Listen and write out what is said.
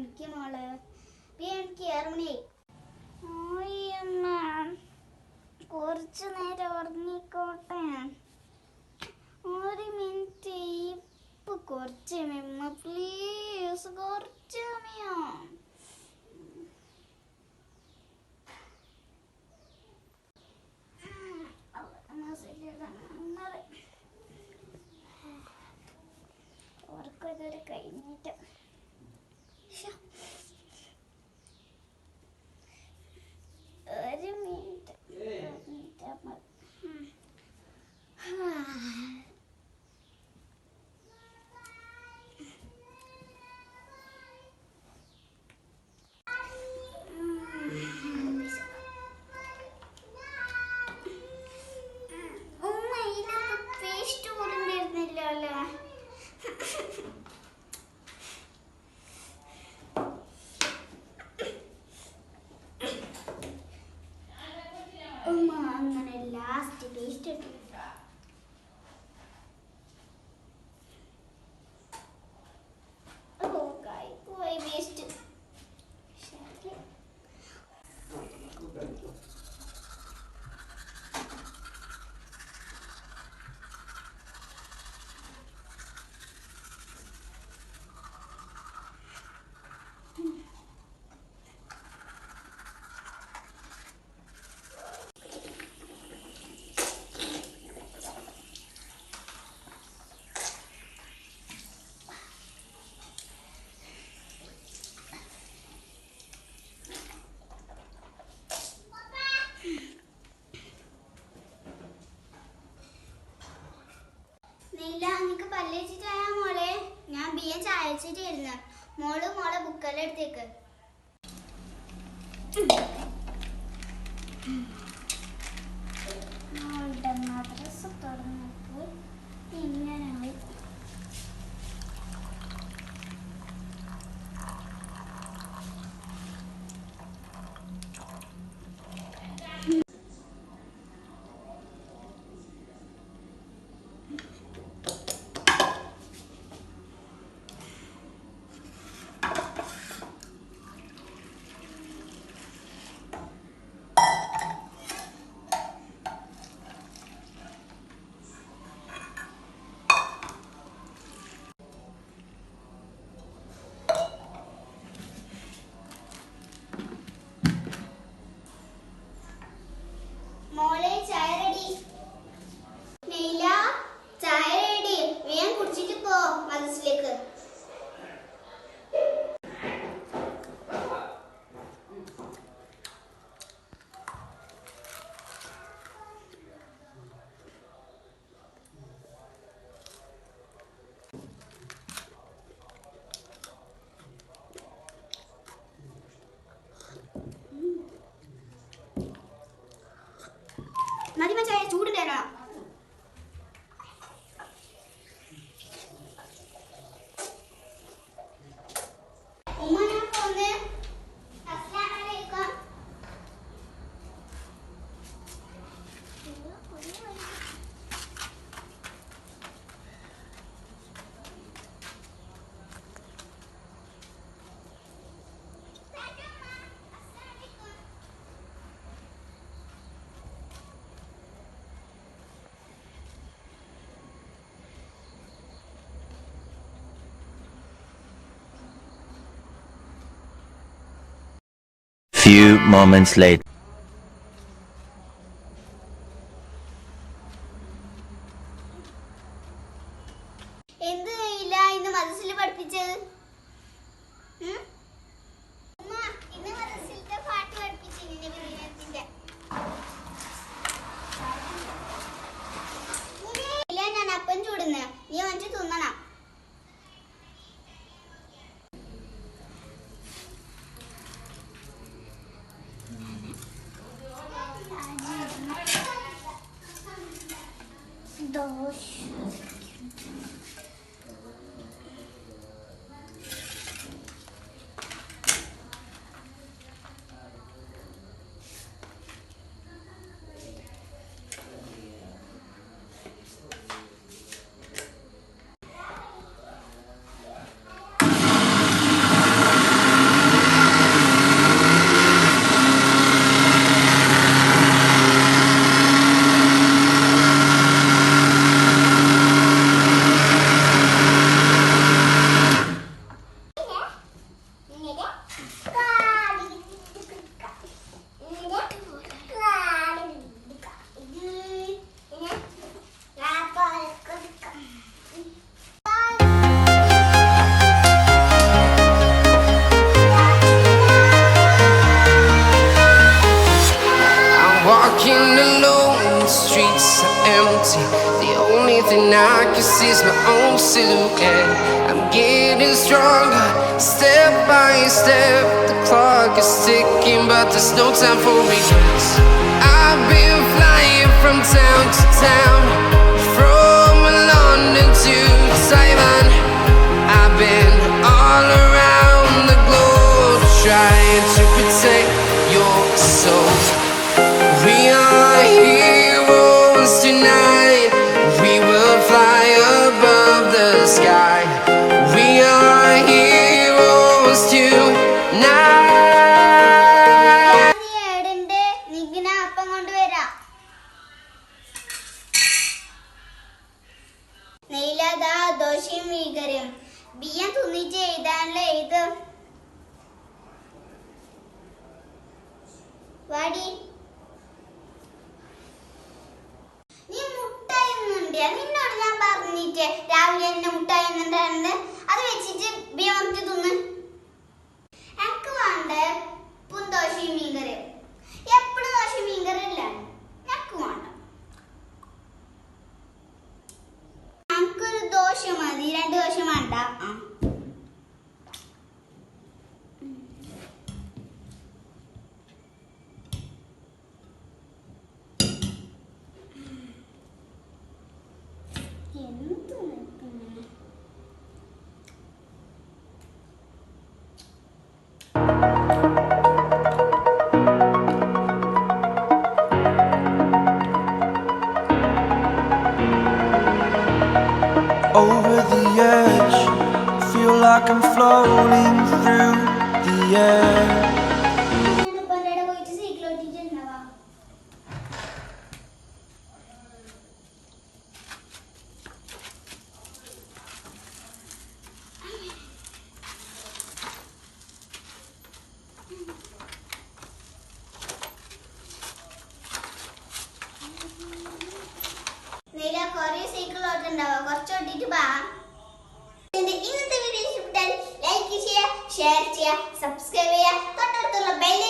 പഠിക്കുക മോളെ. എനിക്ക് 6 മണിയായി. കുറച്ചു നേരം ഉറങ്ങിക്കോട്ടെ. 1 മിനിറ്റ്. ഇപ്പൊ കുറച്ച് സമയം പ്ലീസ്, കുറച്ച് സമയം. ഉറക്കതൊരു കഴിഞ്ഞിട്ട് ഒരു മിനിറ്റ്. പേസ്റ്റ് പോലും വരുന്നില്ല അല്ലേ? അങ്ങനെ ലാസ്റ്റ് പേസ്റ്റ് ഇട്ടു. പോയി പേസ്റ്റ്. നിനക്ക് പല്ലേച്ചിട്ടായ മോളെ? ഞാൻ ബിയെ ചായ വെച്ചിട്ടായിരുന്നു. മോളെ ബുക്കെല്ലാം എടുത്തേക്ക്. മോളുടെ മദ്രസ തുറന്നപ്പോൾ ഇങ്ങനായി. മോളെ ചായ റെഡി. നീല ചായ റെഡി. വേഗം കുടിച്ചിട്ട് പോ മദ്രസയിലേക്ക്. മതി ചായ ചൂടുണ്ടായിരുന്നോ? ഉമ്മ ഞാൻ പോന്ന്. അസ്സലാമു അലൈക്കും. Few moments later. എന്ത് ഇല്ല ഇന്ന് മദ്രസയിൽ പഠിപ്പിച്ചത്? ഇന്ന് മദ്രസയിലത്തെ പാട്ട് പഠിപ്പിച്ചു. ഇല്ല ഞാൻ അപ്പം ചൂടുന്ന നീ വന്നിട്ട് തിന്നണം. walking alone, the streets are empty. The only thing I can see is my own silhouette. I'm getting stronger, step by step. The clock is ticking, but there's no time for regrets. I've been flying from town to town, from London to Taiwan. I've been all around the globe, trying to protect your soul. We are heroes tonight. We will fly above the sky. We are heroes tonight. ഏടുണ്ട് നിഗ്ന അപ്പം കൊണ്ടുവരാം. നെയ്ലതാ ദോശയും മീൻകറിയും. ബിയ്യം തുന്നിച്ച് എഴുതാനുള്ള എഴുത്. വാടി. നീ മുട്ടായി ഒന്നുണ്ട്. നിന്നോട് ഞാൻ പറഞ്ഞിട്ട് രാവിലെ എന്നെ മുട്ടായി ഒന്നുണ്ടായിരുന്നു. അത് വെച്ചിട്ട് ബിയ്യം വന്നിട്ട് തിന്ന്. എനിക്ക് വേണ്ട ഉപ്പും ദോശയും മീൻകറിയും. എപ്പോഴും ദോശയും മീൻകറിയില്ല. എനിക്ക് വേണ്ട. എനിക്കൊരു ദോശ മതി, 2 ദോശ വേണ്ട. Over the edge, feel like I'm floating through the air. പോയിട്ട് സൈക്കിളോട്ടിട്ടുണ്ടാവാ. നീല കുറേ സൈക്കിളോട്ടുണ്ടാവാ. കുറച്ചോട്ടിട്ട് വാ. ഇന്നത്തെ വീഡിയോ ഇഷ്ടപ്പെട്ടാൽ ലൈക്ക് ചെയ്യുക, ഷെയർ ചെയ്യുക, സബ്സ്ക്രൈബ് ചെയ്യുക, തൊട്ടടുത്തുള്ള ബെൽ